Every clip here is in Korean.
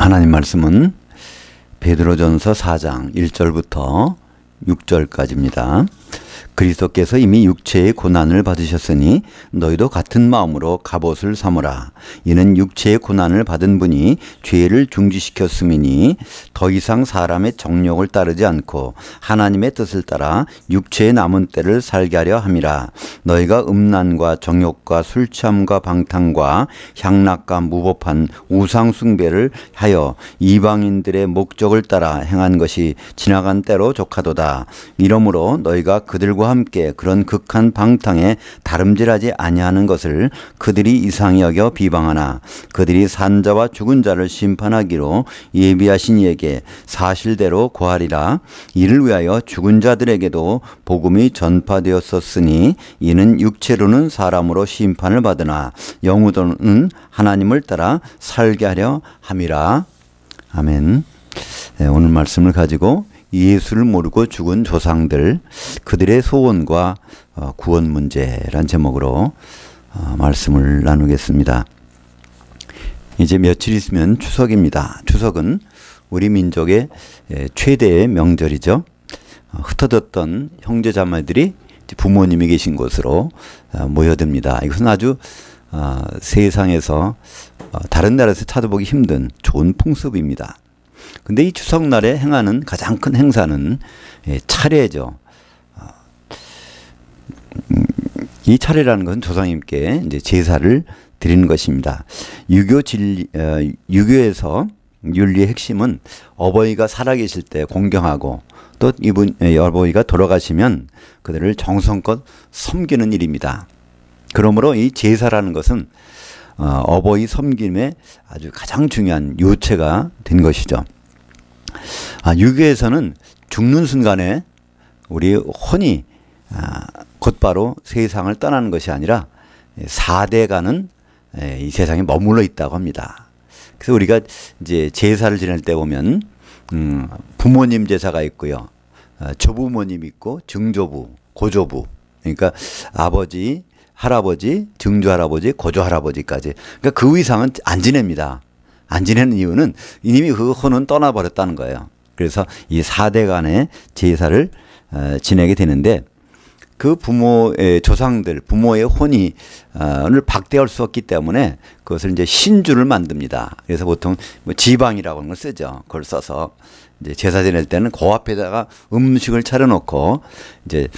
하나님 말씀은 베드로전서 4장 1절부터 6절까지입니다. 그리스도께서 이미 육체의 고난을 받으셨으니 너희도 같은 마음으로 갑옷을 삼으라. 이는 육체의 고난을 받은 분이 죄를 중지시켰음이니 더 이상 사람의 정욕을 따르지 않고 하나님의 뜻을 따라 육체의 남은 때를 살게 하려 함이라. 너희가 음란과 정욕과 술취함과 방탕과 향락과 무법한 우상 숭배를 하여 이방인들의 목적을 따라 행한 것이 지나간 때로 족하도다. 이러므로 너희가 그들과 함께 그런 극한 방탕에 다름질하지 아니하는 것을 그들이 이상히 여겨 비방하나 그들이 산자와 죽은 자를 심판하기로 예비하신 이에게 사실대로 고하리라. 이를 위하여 죽은 자들에게도 복음이 전파되었었으니 이는 육체로는 사람으로 심판을 받으나 영으로는 하나님을 따라 살게 하려 함이라. 아멘. 네, 오늘 말씀을 가지고 예수를 모르고 죽은 조상들, 그들의 소원과 구원 문제란 제목으로 말씀을 나누겠습니다. 이제 며칠 있으면 추석입니다. 추석은 우리 민족의 최대의 명절이죠. 흩어졌던 형제자매들이 부모님이 계신 곳으로 모여듭니다. 이것은 아주 세상에서 다른 나라에서 찾아보기 힘든 좋은 풍습입니다. 근데 이 추석날에 행하는 가장 큰 행사는 차례죠. 이 차례라는 것은 조상님께 이제 제사를 드리는 것입니다. 유교에서 윤리의 핵심은 어버이가 살아계실 때 공경하고 또 어버이가 돌아가시면 그들을 정성껏 섬기는 일입니다. 그러므로 이 제사라는 것은 어버이 섬김의 아주 가장 중요한 요체가 된 것이죠. 유교에서는 죽는 순간에 우리 혼이 곧바로 세상을 떠나는 것이 아니라 4대가는 이 세상에 머물러 있다고 합니다. 그래서 우리가 이제 제사를 지낼 때 보면 부모님 제사가 있고요, 조부모님 있고 증조부, 고조부, 그러니까 아버지, 할아버지, 증조할아버지, 고조할아버지까지. 그러니까 그 이상은 안 지냅니다. 안 지내는 이유는 이미 그 혼은 떠나버렸다는 거예요. 그래서 이 4대 간의 제사를 지내게 되는데 그 부모의 조상들, 부모의 혼이 을 박대할 수 없기 때문에 그것을 이제 신주를 만듭니다. 그래서 보통 뭐 지방이라고 하는 걸 쓰죠. 그걸 써서 이제 제사 지낼 때는 그 앞에다가 음식을 차려놓고 이제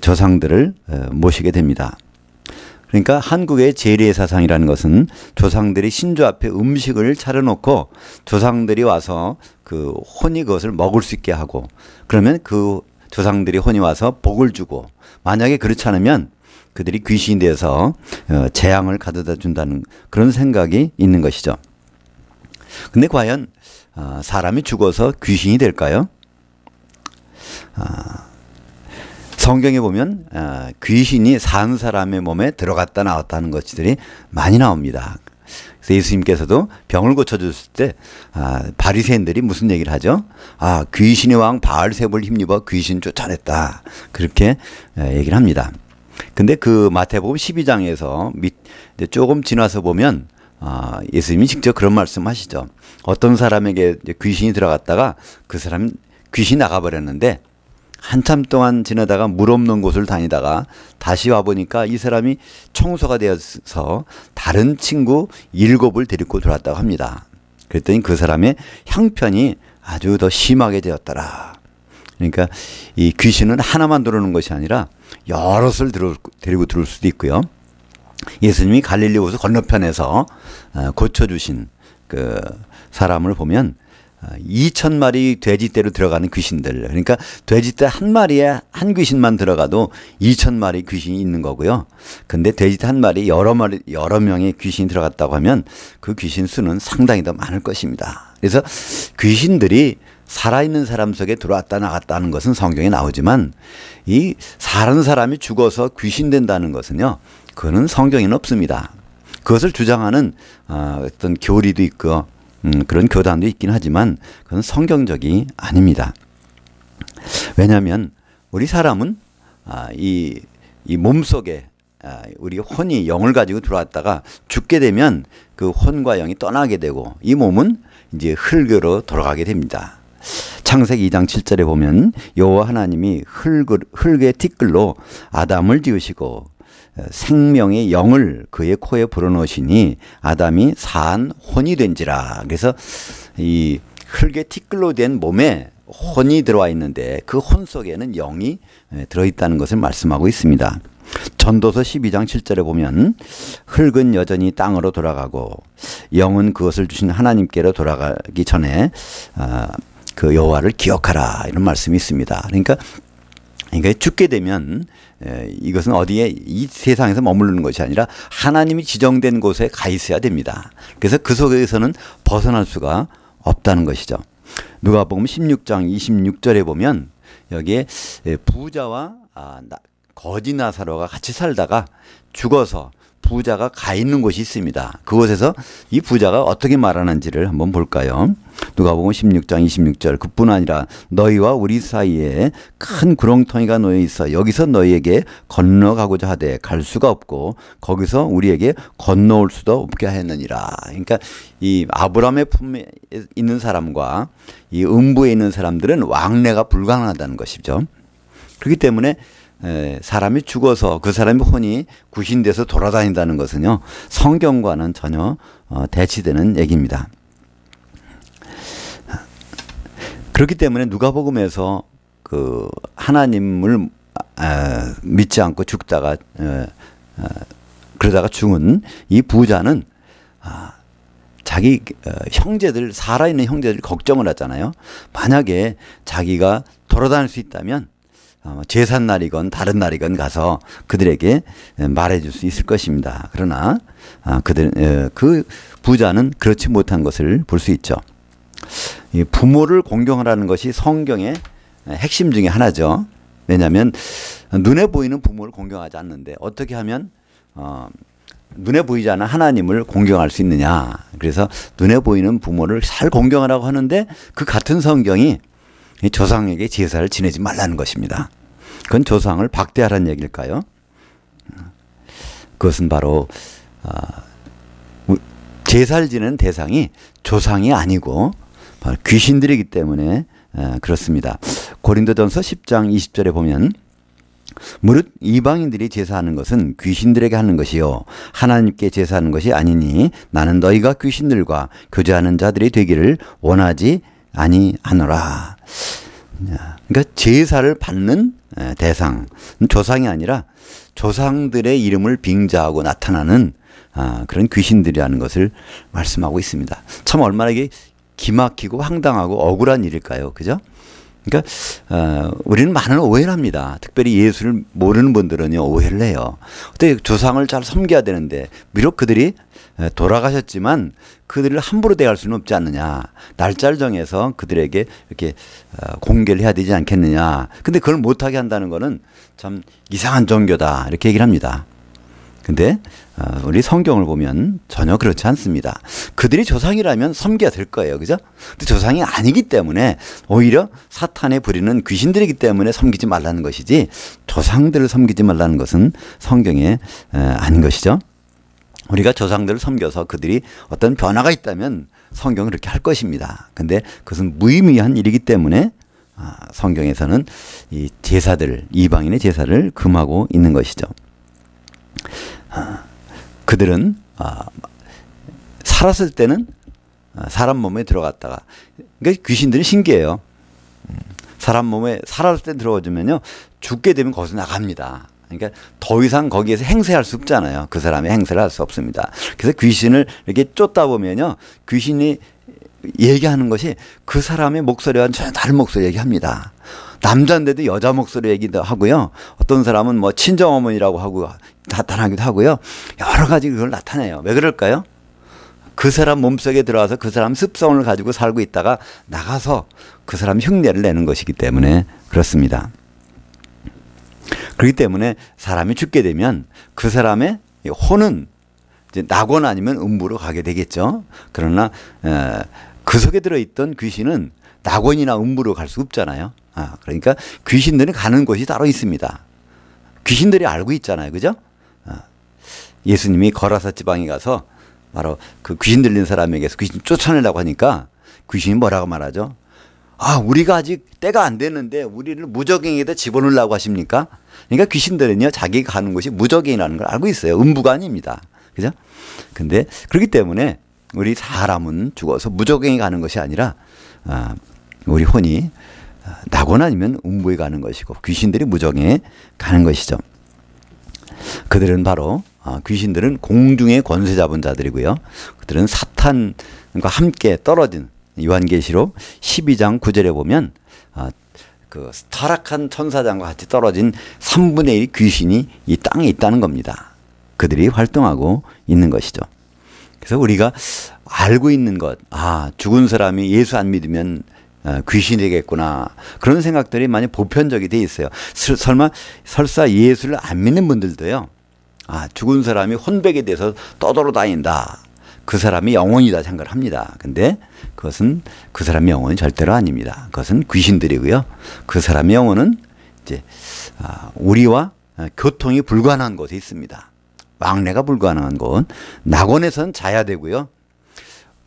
조상들을 모시게 됩니다. 그러니까 한국의 재례 사상이라는 것은 조상들이 신주 앞에 음식을 차려놓고 조상들이 와서 그 혼이 그것을 먹을 수 있게 하고, 그러면 그 조상들이 혼이 와서 복을 주고, 만약에 그렇지 않으면 그들이 귀신이 되어서 재앙을 가져다 준다는 그런 생각이 있는 것이죠. 근데 과연 사람이 죽어서 귀신이 될까요? 성경에 보면 귀신이 산 사람의 몸에 들어갔다 나왔다 하는 것들이 많이 나옵니다. 그래서 예수님께서도 병을 고쳐주실 때 바리새인들이 무슨 얘기를 하죠? 귀신의 왕 바알세불을 힘입어 귀신 쫓아냈다, 그렇게 얘기를 합니다. 근데 그 마태복음 12장에서 조금 지나서 보면 예수님이 직접 그런 말씀하시죠. 어떤 사람에게 귀신이 들어갔다가 그 사람 귀신이 나가버렸는데 한참 동안 지나다가 물 없는 곳을 다니다가 다시 와보니까 이 사람이 청소가 되어서 다른 친구 7을 데리고 들어왔다고 합니다. 그랬더니 그 사람의 형편이 아주 더 심하게 되었더라. 그러니까 이 귀신은 하나만 들어오는 것이 아니라 여럿을 데리고 들어올 수도 있고요. 예수님이 갈릴리 호수 건너편에서 고쳐주신 그 사람을 보면 2,000마리 돼지떼로 들어가는 귀신들, 그러니까 돼지떼 한 마리에 한 귀신만 들어가도 2,000마리 귀신이 있는 거고요. 근데 돼지떼 한 마리 여러 명의 귀신이 들어갔다고 하면 그 귀신 수는 상당히 더 많을 것입니다. 그래서 귀신들이 살아있는 사람 속에 들어왔다 나갔다 하는 것은 성경에 나오지만 이 사는 사람이 죽어서 귀신 된다는 것은요, 그거는 성경에는 없습니다. 그것을 주장하는 어떤 교리도 있고 그런 교단도 있긴 하지만 그건 성경적이 아닙니다. 왜냐하면 우리 사람은 이 몸속에 우리 혼이 영을 가지고 들어왔다가 죽게 되면 그 혼과 영이 떠나게 되고, 이 몸은 이제 흙으로 돌아가게 됩니다. 창세기 2장 7절에 보면 여호와 하나님이 흙의 티끌로 아담을 지으시고 생명의 영을 그의 코에 불어넣으시니 아담이 사한 혼이 된지라. 그래서 이 흙의 티끌로 된 몸에 혼이 들어와 있는데 그 혼 속에는 영이 들어있다는 것을 말씀하고 있습니다. 전도서 12장 7절에 보면 흙은 여전히 땅으로 돌아가고 영은 그것을 주신 하나님께로 돌아가기 전에 그 여호와를 기억하라, 이런 말씀이 있습니다. 그러니까 죽게 되면 이것은 어디에 이 세상에서 머무르는 것이 아니라 하나님이 지정된 곳에 가 있어야 됩니다. 그래서 그 속에서는 벗어날 수가 없다는 것이죠. 누가복음 16장 26절에 보면 여기에 부자와 거지 나사로가 같이 살다가 죽어서 부자가 가 있는 곳이 있습니다. 그곳에서 이 부자가 어떻게 말하는지를 한번 볼까요? 누가복음 16장 26절, 그뿐 아니라 너희와 우리 사이에 큰 구렁텅이가 놓여 있어 여기서 너희에게 건너가고자 하되 갈 수가 없고 거기서 우리에게 건너올 수도 없게 하였느니라. 그러니까 이 아브라함의 품에 있는 사람과 이 음부에 있는 사람들은 왕래가 불가능하다는 것이죠. 그렇기 때문에 사람이 죽어서 그 사람의 혼이 구신돼서 돌아다닌다는 것은요, 성경과는 전혀 대치되는 얘기입니다. 그렇기 때문에 누가복음에서 그 하나님을 믿지 않고 죽다가 그러다가 죽은 이 부자는 자기 형제들, 살아있는 형제들 걱정을 하잖아요. 만약에 자기가 돌아다닐 수 있다면 제삿날이건 다른 날이건 가서 그들에게 말해줄 수 있을 것입니다. 그러나 그 부자는 그렇지 못한 것을 볼 수 있죠. 부모를 공경하라는 것이 성경의 핵심 중에 하나죠. 왜냐하면 눈에 보이는 부모를 공경하지 않는데 어떻게 하면 눈에 보이지 않는 하나님을 공경할 수 있느냐. 그래서 눈에 보이는 부모를 잘 공경하라고 하는데 그 같은 성경이 조상에게 제사를 지내지 말라는 것입니다. 그건 조상을 박대하라는 얘기일까요? 그것은 바로 제사를 지내는 대상이 조상이 아니고 바로 귀신들이기 때문에 그렇습니다. 고린도전서 10장 20절에 보면 무릇 이방인들이 제사하는 것은 귀신들에게 하는 것이요 하나님께 제사하는 것이 아니니 나는 너희가 귀신들과 교제하는 자들이 되기를 원하지 아니하노라. 그러니까 제사를 받는 대상, 조상이 아니라 조상들의 이름을 빙자하고 나타나는 그런 귀신들이라는 것을 말씀하고 있습니다. 참 얼마나 이게 기막히고 황당하고 억울한 일일까요? 그죠? 그러니까 우리는 많은 오해를 합니다. 특별히 예수를 모르는 분들은요, 오해를 해요. 어떻게 조상을 잘 섬겨야 되는데 비록 그들이 돌아가셨지만 그들을 함부로 대할 수는 없지 않느냐. 날짜를 정해서 그들에게 이렇게 공개를 해야 되지 않겠느냐. 근데 그걸 못하게 한다는 거는 참 이상한 종교다, 이렇게 얘기를 합니다. 근데 우리 성경을 보면 전혀 그렇지 않습니다. 그들이 조상이라면 섬겨야 될 거예요. 그죠? 근데 조상이 아니기 때문에 오히려 사탄의 부리는 귀신들이기 때문에 섬기지 말라는 것이지 조상들을 섬기지 말라는 것은 성경에 아닌 것이죠. 우리가 조상들을 섬겨서 그들이 어떤 변화가 있다면 성경은 그렇게 할 것입니다. 근데 그것은 무의미한 일이기 때문에 성경에서는 이 제사들, 이방인의 제사를 금하고 있는 것이죠. 그들은 살았을 때는 사람 몸에 들어갔다가, 그러니까 귀신들이 신기해요. 사람 몸에 살았을 때 들어오면요, 죽게 되면 거기서 나갑니다. 그러니까 더 이상 거기에서 행세할 수 없잖아요. 그 사람의 행세를 할 수 없습니다. 그래서 귀신을 이렇게 쫓다 보면요, 귀신이 얘기하는 것이 그 사람의 목소리와는 전혀 다른 목소리 얘기합니다. 남자인데도 여자 목소리 얘기도 하고요. 어떤 사람은 뭐 친정어머니라고 하고 나타나기도 하고요. 여러 가지 그걸 나타내요. 왜 그럴까요? 그 사람 몸속에 들어와서 그 사람 습성을 가지고 살고 있다가 나가서 그 사람 흉내를 내는 것이기 때문에 그렇습니다. 그렇기 때문에 사람이 죽게 되면 그 사람의 혼은 이제 낙원 아니면 음부로 가게 되겠죠. 그러나 그 속에 들어있던 귀신은 낙원이나 음부로 갈 수 없잖아요. 그러니까 귀신들이 가는 곳이 따로 있습니다. 귀신들이 알고 있잖아요. 그죠? 예수님이 거라사 지방에 가서 바로 그 귀신 들린 사람에게서 귀신 쫓아내려고 하니까 귀신이 뭐라고 말하죠? 아, 우리가 아직 때가 안 됐는데 우리를 무적행에다 집어넣으려고 하십니까? 그러니까 귀신들은요, 자기가 가는 곳이 무적행이라는 걸 알고 있어요. 음부가 아닙니다. 그죠? 근데 그렇기 때문에 우리 사람은 죽어서 무적행에 가는 것이 아니라 우리 혼이 나고 나면 음부에 가는 것이고 귀신들이 무적행에 가는 것이죠. 그들은 바로 귀신들은 공중의 권세 잡은 자들이고요. 그들은 사탄과 함께 떨어진 요한계시록 12장 9절에 보면 그 타락한 천사장과 같이 떨어진 3분의 1 귀신이 이 땅에 있다는 겁니다. 그들이 활동하고 있는 것이죠. 그래서 우리가 알고 있는 것, 죽은 사람이 예수 안 믿으면 귀신이 되겠구나, 그런 생각들이 많이 보편적이 돼 있어요. 설사 예수를 안 믿는 분들도요, 죽은 사람이 혼백이 돼서 떠돌아다닌다, 그 사람이 영혼이다 생각을 합니다. 근데 그것은 그 사람의 영혼이 절대로 아닙니다. 그것은 귀신들이고요. 그 사람의 영혼은 이제 우리와 교통이 불가능한 곳에 있습니다. 왕래가 불가능한 곳. 낙원에서는 자야 되고요.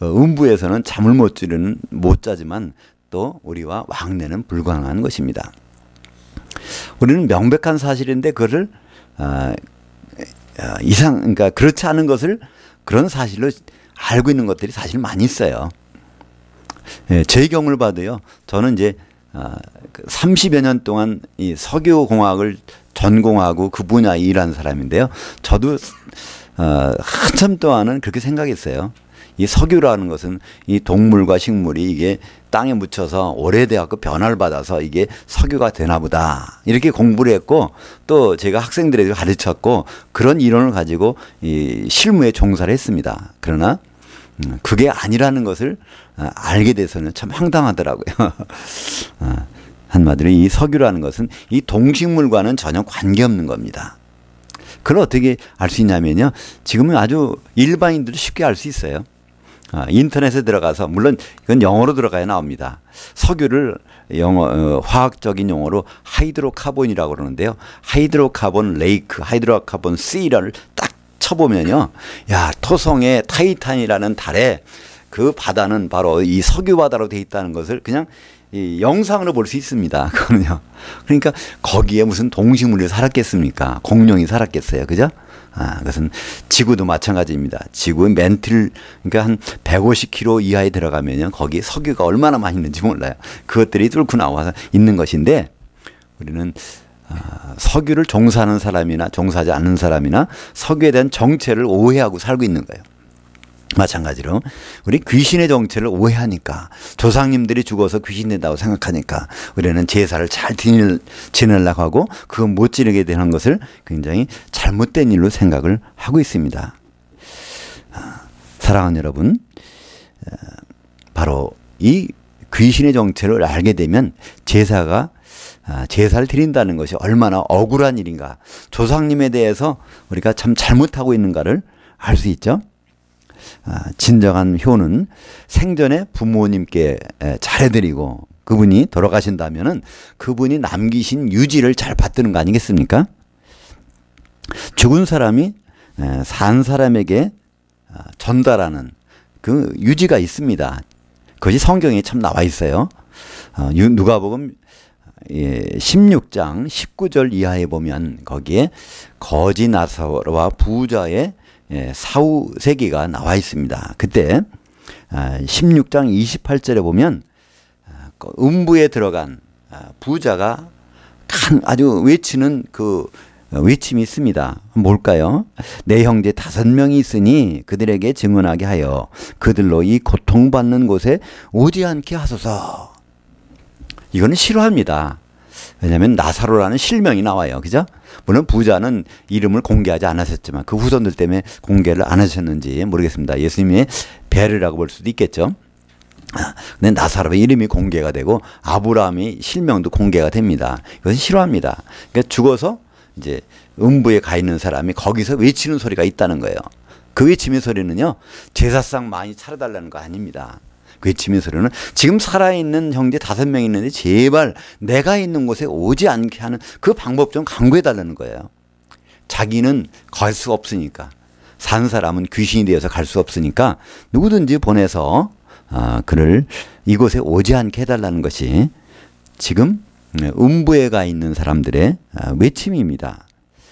음부에서는 잠을 못 자지만 또 우리와 왕래는 불가능한 것입니다. 우리는 명백한 사실인데 그것을 그러니까 그렇지 않은 것을 그런 사실로 알고 있는 것들이 사실 많이 있어요. 제 경우를 봐도요, 저는 이제 30여 년 동안 이 석유공학을 전공하고 그 분야에 일한 사람인데요. 저도 한참 동안은 그렇게 생각했어요. 이 석유라는 것은 이 동물과 식물이 이게 땅에 묻혀서 오래돼갖고 변화를 받아서 이게 석유가 되나 보다, 이렇게 공부를 했고, 또 제가 학생들에게 가르쳤고, 그런 이론을 가지고 이 실무에 종사를 했습니다. 그러나 그게 아니라는 것을 알게 돼서는 참 황당하더라고요. 한마디로 이 석유라는 것은 이 동식물과는 전혀 관계없는 겁니다. 그걸 어떻게 알 수 있냐면요, 지금은 아주 일반인들도 쉽게 알 수 있어요. 인터넷에 들어가서, 물론 이건 영어로 들어가야 나옵니다. 석유를 화학적인 용어로 하이드로카본이라고 그러는데요. 하이드로카본 레이크, 하이드로카본 C를 딱 쳐보면요, 야, 토성의 타이탄이라는 달에 그 바다는 바로 이 석유 바다로 되어 있다는 것을 그냥 이 영상으로 볼 수 있습니다. 그거는요. 그러니까 거기에 무슨 동식물이 살았겠습니까? 공룡이 살았겠어요. 그죠? 그것은 지구도 마찬가지입니다. 지구의 맨틀, 그러니까 한 150km 이하에 들어가면요, 거기 석유가 얼마나 많이 있는지 몰라요. 그것들이 뚫고 나와서 있는 것인데, 우리는 석유를 종사하는 사람이나 종사하지 않는 사람이나 석유에 대한 정체를 오해하고 살고 있는 거예요. 마찬가지로 우리 귀신의 정체를 오해하니까, 조상님들이 죽어서 귀신 된다고 생각하니까 우리는 제사를 잘 지내려고 하고 그거 못 지내게 되는 것을 굉장히 잘못된 일로 생각을 하고 있습니다. 사랑하는 여러분, 바로 이 귀신의 정체를 알게 되면 제사를 드린다는 것이 얼마나 억울한 일인가, 조상님에 대해서 우리가 참 잘못하고 있는가를 알 수 있죠. 진정한 효는 생전에 부모님께 잘해드리고 그분이 돌아가신다면은 그분이 남기신 유지를 잘 받드는 거 아니겠습니까? 죽은 사람이 산 사람에게 전달하는 그 유지가 있습니다. 그것이 성경에 참 나와 있어요. 누가복음 16장 19절 이하에 보면 거기에 거지 나사로와 부자의 사후 세계가 나와 있습니다. 그때 16장 28절에 보면 음부에 들어간 부자가 아주 외치는 그 외침이 있습니다. 뭘까요? 내 형제 5명이 있으니 그들에게 증언하게 하여 그들로 이 고통받는 곳에 오지 않게 하소서. 이거는 싫어합니다. 왜냐하면 나사로라는 실명이 나와요. 그죠? 물론 부자는 이름을 공개하지 않았었지만 그 후손들 때문에 공개를 안 하셨는지 모르겠습니다. 예수님의 배려라고 볼 수도 있겠죠. 근데 나사로의 이름이 공개가 되고 아브라함의 실명도 공개가 됩니다. 이것은 싫어합니다. 그러니까 죽어서 이제 음부에 가 있는 사람이 거기서 외치는 소리가 있다는 거예요. 그 외침의 소리는요, 제사상 많이 차려달라는 거 아닙니다. 그 외침의 소리는 지금 살아있는 형제 5명 있는데 제발 내가 있는 곳에 오지 않게 하는 그 방법 좀 강구해 달라는 거예요. 자기는 갈 수 없으니까, 산 사람은 귀신이 되어서 갈 수 없으니까 누구든지 보내서 그를 이곳에 오지 않게 해달라는 것이 지금 음부에 가 있는 사람들의 외침입니다.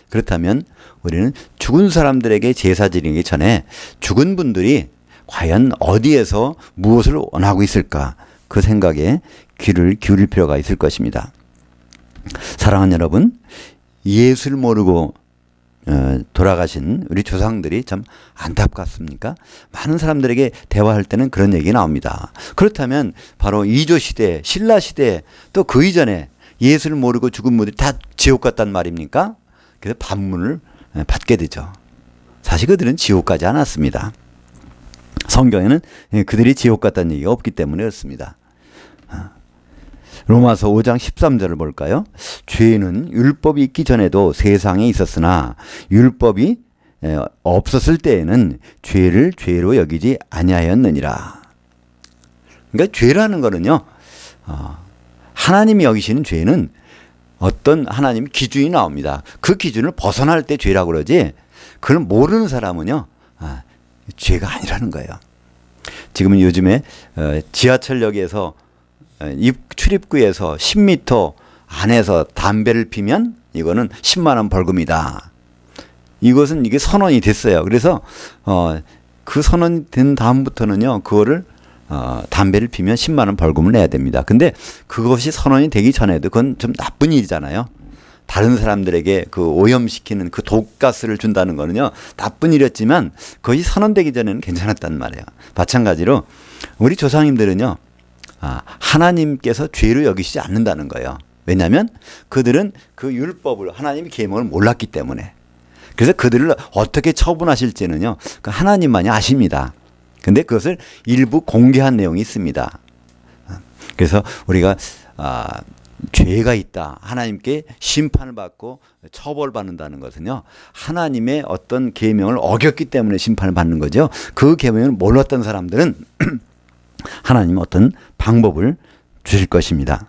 그렇다면 우리는 죽은 사람들에게 제사 드리기 전에 죽은 분들이 과연 어디에서 무엇을 원하고 있을까, 그 생각에 귀를 기울일 필요가 있을 것입니다. 사랑하는 여러분, 예수를 모르고 돌아가신 우리 조상들이 참 안타깝습니까? 많은 사람들에게 대화할 때는 그런 얘기 나옵니다. 그렇다면 바로 이조 시대, 신라 시대, 또 그 이전에 예수를 모르고 죽은 분들이 다 지옥 갔단 말입니까? 그래서 반문을 받게 되죠. 사실 그들은 지옥 가지 않았습니다. 성경에는 그들이 지옥 갔다는 얘기가 없기 때문에 그렇습니다. 로마서 5장 13절을 볼까요? 죄는 율법이 있기 전에도 세상에 있었으나 율법이 없었을 때에는 죄를 죄로 여기지 아니하였느니라. 그러니까 죄라는 거는요, 하나님이 여기시는 죄는 어떤 하나님 기준이 나옵니다. 그 기준을 벗어날 때 죄라고 그러지, 그걸 모르는 사람은요, 죄가 아니라는 거예요. 지금은 요즘에 지하철역에서 출입구에서 10m 안에서 담배를 피면 이거는 10만 원 벌금이다. 이것은 이게 선언이 됐어요. 그래서 그 선언이 된 다음부터는요, 그거를 담배를 피면 10만 원 벌금을 내야 됩니다. 근데 그것이 선언이 되기 전에도 그건 좀 나쁜 일이잖아요. 다른 사람들에게 그 오염시키는 그 독가스를 준다는 거는요, 나쁜 일이었지만 그것이 선언되기 전에는 괜찮았단 말이에요. 마찬가지로 우리 조상님들은요, 하나님께서 죄로 여기시지 않는다는 거예요. 왜냐하면 그들은 그 율법을, 하나님의 계명을 몰랐기 때문에. 그래서 그들을 어떻게 처분하실지는요, 그 하나님만이 아십니다. 근데 그것을 일부 공개한 내용이 있습니다. 그래서 우리가 죄가 있다, 하나님께 심판을 받고 처벌받는다는 것은요, 하나님의 어떤 계명을 어겼기 때문에 심판을 받는 거죠. 그 계명을 몰랐던 사람들은 하나님은 어떤 방법을 주실 것입니다.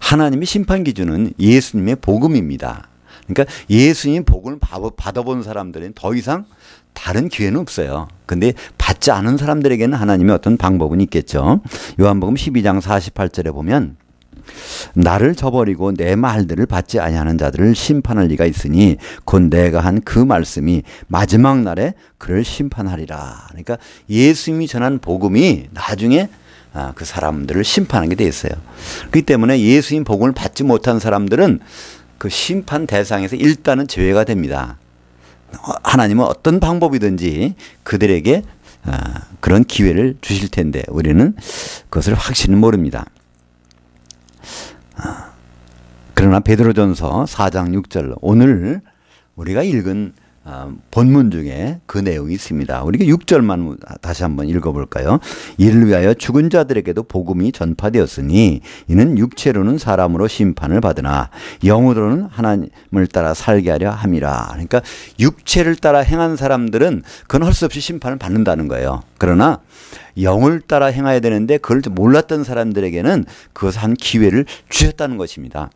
하나님의 심판 기준은 예수님의 복음입니다. 그러니까 예수님 복음을 받아본 사람들은 더 이상 다른 기회는 없어요. 근데 받지 않은 사람들에게는 하나님의 어떤 방법은 있겠죠. 요한복음 12장 48절에 보면, 나를 저버리고 내 말들을 받지 아니하는 자들을 심판할 리가 있으니 곧 내가 한 그 말씀이 마지막 날에 그를 심판하리라. 그러니까 예수님이 전한 복음이 나중에 그 사람들을 심판하게 돼 있어요. 그렇기 때문에 예수님 복음을 받지 못한 사람들은 그 심판 대상에서 일단은 제외가 됩니다. 하나님은 어떤 방법이든지 그들에게 그런 기회를 주실 텐데 우리는 그것을 확실히 모릅니다. 그러나 베드로전서 4장 6절, 오늘 우리가 읽은 본문 중에 그 내용이 있습니다. 우리가 6절만 다시 한번 읽어볼까요? 이를 위하여 죽은 자들에게도 복음이 전파되었으니 이는 육체로는 사람으로 심판을 받으나 영으로는 하나님을 따라 살게 하려 함이라. 그러니까 육체를 따라 행한 사람들은 그건 할 수 없이 심판을 받는다는 거예요. 그러나 영을 따라 행해야 되는데 그걸 몰랐던 사람들에게는 그것을 한 기회를 주셨다는 것입니다.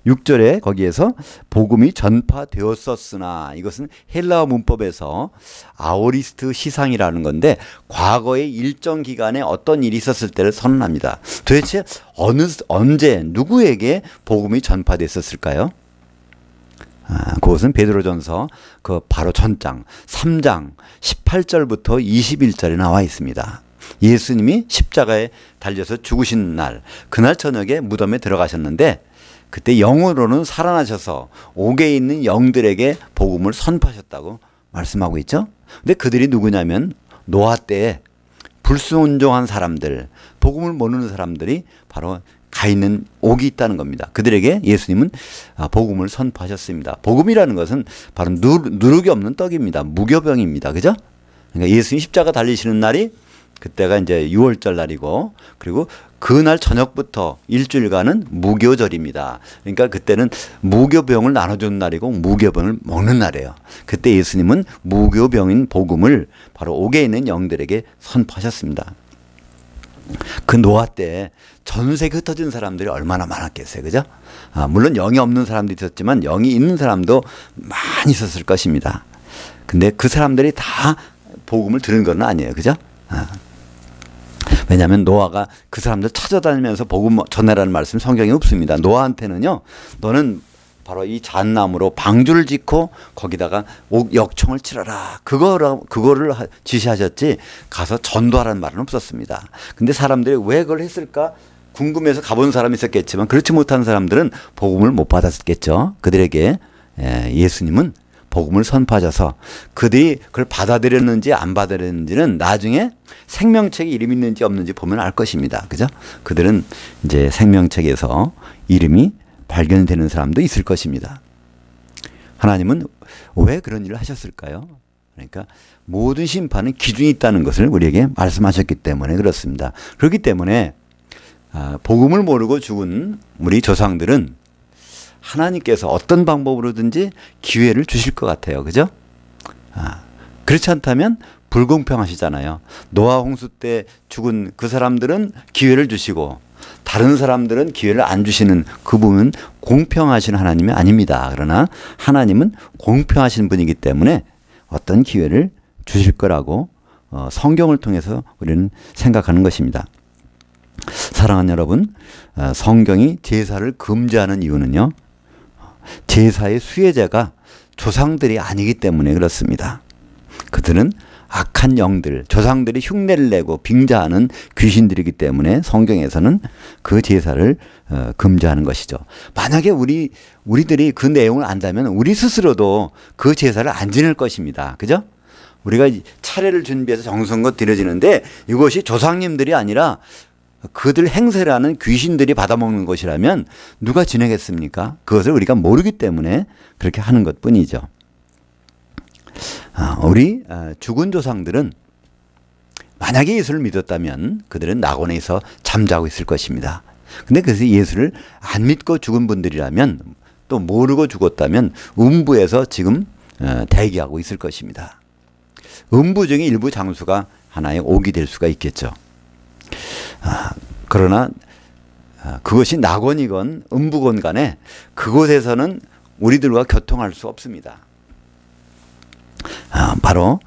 6절에 거기에서 복음이 전파되었었으나, 이것은 헬라어 문법에서 아오리스트 시상이라는 건데 과거의 일정 기간에 어떤 일이 있었을 때를 선언합니다. 도대체 언제 누구에게 복음이 전파됐었을까요? 그것은 베드로전서 그 바로 전장 3장 18절부터 21절에 나와 있습니다. 예수님이 십자가에 달려서 죽으신 날, 그날 저녁에 무덤에 들어가셨는데 그때 영으로는 살아나셔서 옥에 있는 영들에게 복음을 선포하셨다고 말씀하고 있죠. 근데 그들이 누구냐면 노아 때에 불순종한 사람들, 복음을 모르는 사람들이 바로 가 있는 옥이 있다는 겁니다. 그들에게 예수님은 복음을 선포하셨습니다. 복음이라는 것은 바로 누룩이 없는 떡입니다. 무교병입니다. 그죠? 그러니까 예수님 십자가 달리시는 날이 그때가 이제 6월절 날이고, 그리고 그날 저녁부터 일주일간은 무교절입니다. 그러니까 그때는 무교병을 나눠주는 날이고 무교병을 먹는 날이에요. 그때 예수님은 무교병인 복음을 바로 옥에 있는 영들에게 선포하셨습니다. 그 노아 때 전 세계 흩어진 사람들이 얼마나 많았겠어요. 그죠? 물론 영이 없는 사람도 있었지만 영이 있는 사람도 많이 있었을 것입니다. 근데 그 사람들이 다 복음을 들은 건 아니에요. 그죠? 왜냐하면 노아가 그 사람들 찾아다니면서 복음 전해라는 말씀 성경에 없습니다. 노아한테는요, 너는 바로 이 잣나무로 방주를 짓고 거기다가 역청을 치러라. 그거를 지시하셨지 가서 전도하라는 말은 없었습니다. 근데 사람들이 왜 그걸 했을까 궁금해서 가본 사람이 있었겠지만 그렇지 못한 사람들은 복음을 못 받았겠죠. 그들에게 예수님은 복음을 선포하셔서 그들이 그걸 받아들였는지 안 받아들였는지는 나중에 생명책에 이름이 있는지 없는지 보면 알 것입니다. 그죠? 그들은 이제 생명책에서 이름이 발견되는 사람도 있을 것입니다. 하나님은 왜 그런 일을 하셨을까요? 그러니까 모든 심판은 기준이 있다는 것을 우리에게 말씀하셨기 때문에 그렇습니다. 그렇기 때문에 복음을 모르고 죽은 우리 조상들은 하나님께서 어떤 방법으로든지 기회를 주실 것 같아요. 그죠? 그렇지 않다면 불공평하시잖아요. 노아 홍수 때 죽은 그 사람들은 기회를 주시고 다른 사람들은 기회를 안 주시는 그 부분은 공평하신 하나님이 아닙니다. 그러나 하나님은 공평하신 분이기 때문에 어떤 기회를 주실 거라고 성경을 통해서 우리는 생각하는 것입니다. 사랑하는 여러분, 성경이 제사를 금지하는 이유는요, 제사의 수혜자가 조상들이 아니기 때문에 그렇습니다. 그들은 악한 영들, 조상들이 흉내를 내고 빙자하는 귀신들이기 때문에 성경에서는 그 제사를 금지하는 것이죠. 만약에 우리들이 그 내용을 안다면 우리 스스로도 그 제사를 안 지낼 것입니다. 그죠? 우리가 차례를 준비해서 정성껏 드려지는데 이것이 조상님들이 아니라 그들 행세를 하는 귀신들이 받아먹는 것이라면 누가 지내겠습니까? 그것을 우리가 모르기 때문에 그렇게 하는 것뿐이죠. 우리 죽은 조상들은 만약에 예수를 믿었다면 그들은 낙원에서 잠자고 있을 것입니다. 근데 그래서 예수를 안 믿고 죽은 분들이라면 또 모르고 죽었다면 음부에서 지금 대기하고 있을 것입니다. 음부 중에 일부 장수가 하나의 옥이 될 수가 있겠죠. 그러나 그것이 낙원이건 음부건 간에 그곳에서는 우리들과 교통할 수 없습니다. 바로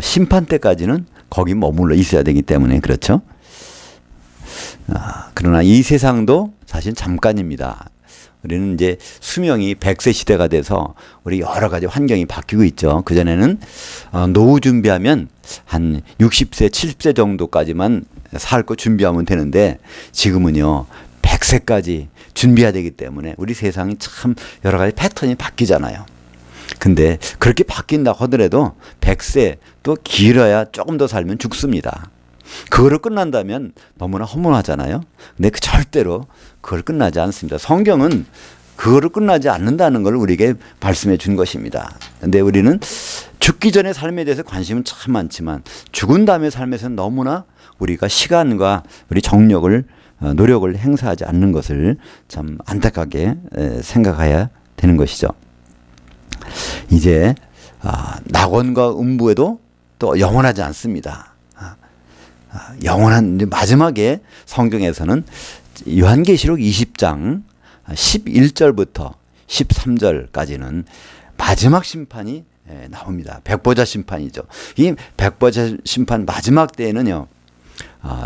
심판 때까지는 거기 머물러 있어야 되기 때문에 그렇죠. 그러나 이 세상도 사실 잠깐입니다. 우리는 이제 수명이 100세 시대가 돼서 우리 여러 가지 환경이 바뀌고 있죠. 그전에는 노후 준비하면 한 60세, 70세 정도까지만 살 거 준비하면 되는데 지금은요 100세까지 준비해야 되기 때문에 우리 세상이 참 여러 가지 패턴이 바뀌잖아요. 근데 그렇게 바뀐다 하더라도 100세 또 길어야 조금 더 살면 죽습니다. 그거를 끝난다면 너무나 허무하잖아요. 근데 절대로 그걸 끝나지 않습니다. 성경은 그거를 끝나지 않는다는 걸 우리에게 말씀해 준 것입니다. 근데 우리는 죽기 전의 삶에 대해서 관심은 참 많지만 죽은 다음의 삶에서는 너무나 우리가 시간과 우리 정력을 노력을 행사하지 않는 것을 참 안타깝게 생각해야 되는 것이죠. 이제 낙원과 음부에도 또 영원하지 않습니다. 영원한 마지막에 성경에서는 요한계시록 20장 11절부터 13절까지는 마지막 심판이 나옵니다. 백보자 심판이죠. 이 백보자 심판 마지막 때에는요,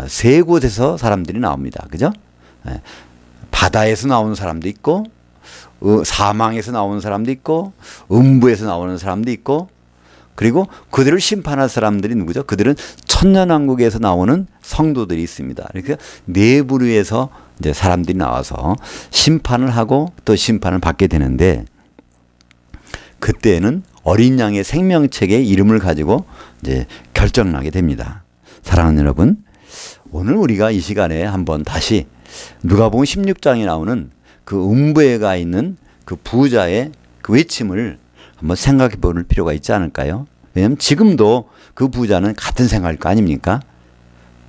세 곳에서 사람들이 나옵니다. 그죠? 바다에서 나오는 사람도 있고, 사망에서 나오는 사람도 있고, 음부에서 나오는 사람도 있고, 그리고 그들을 심판할 사람들이 누구죠? 그들은 천년왕국에서 나오는 성도들이 있습니다. 그러니까 네 부류에서 이제 사람들이 나와서 심판을 하고 또 심판을 받게 되는데, 그때는 어린 양의 생명책의 이름을 가지고 이제 결정나게 됩니다. 사랑하는 여러분, 오늘 우리가 이 시간에 한번 다시 누가복음 16장에 나오는 그 음부에 가 있는 그 부자의 그 외침을 한번 생각해 볼 필요가 있지 않을까요? 왜냐하면 지금도 그 부자는 같은 생각일 거 아닙니까?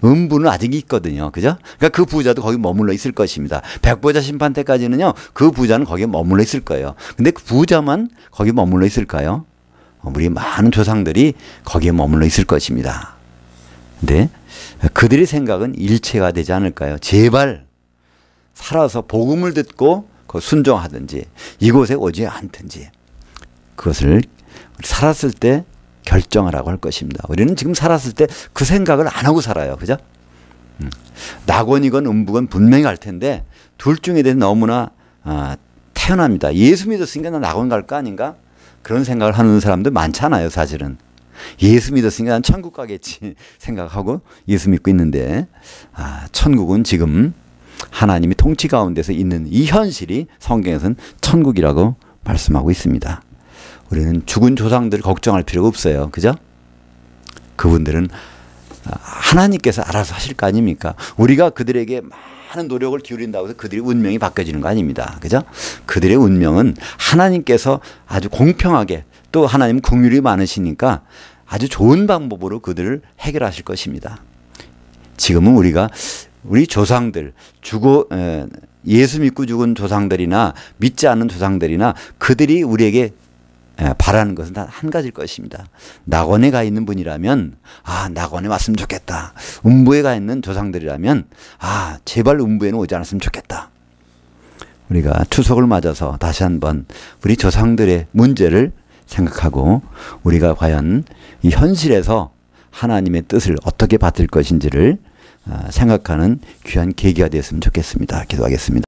음부는 아직 있거든요. 그죠? 그러니까 그 부자도 거기 머물러 있을 것입니다. 백보자 심판 때까지는요, 그 부자는 거기에 머물러 있을 거예요. 근데 그 부자만 거기 머물러 있을까요? 우리 많은 조상들이 거기에 머물러 있을 것입니다. 근데 그들의 생각은 일체가 되지 않을까요? 제발 살아서 복음을 듣고 순종하든지 이곳에 오지 않든지 그것을 살았을 때 결정하라고 할 것입니다. 우리는 지금 살았을 때 그 생각을 안 하고 살아요. 그죠? 낙원이건 음부건 분명히 갈 텐데 둘 중에 대해 너무나 태어납니다. 예수 믿었으니까 나 낙원 갈 거 아닌가? 그런 생각을 하는 사람들 많잖아요, 사실은. 예수 믿었으니까 난 천국 가겠지 생각하고 예수 믿고 있는데, 천국은 지금 하나님이 통치 가운데서 있는 이 현실이 성경에서는 천국이라고 말씀하고 있습니다. 우리는 죽은 조상들 걱정할 필요가 없어요. 그죠? 그분들은 하나님께서 알아서 하실 거 아닙니까? 우리가 그들에게 많은 노력을 기울인다고 해서 그들의 운명이 바뀌어지는 거 아닙니다. 그죠? 그들의 운명은 하나님께서 아주 공평하게, 또 하나님 긍휼이 많으시니까 아주 좋은 방법으로 그들을 해결하실 것입니다. 지금은 우리 조상들, 예수 믿고 죽은 조상들이나 믿지 않는 조상들이나 그들이 우리에게 바라는 것은 단 한 가지일 것입니다. 낙원에 가 있는 분이라면 낙원에 왔으면 좋겠다. 음부에 가 있는 조상들이라면 제발 음부에는 오지 않았으면 좋겠다. 우리가 추석을 맞아서 다시 한번 우리 조상들의 문제를 생각하고 우리가 과연 이 현실에서 하나님의 뜻을 어떻게 받을 것인지를 생각하는 귀한 계기가 되었으면 좋겠습니다. 기도하겠습니다.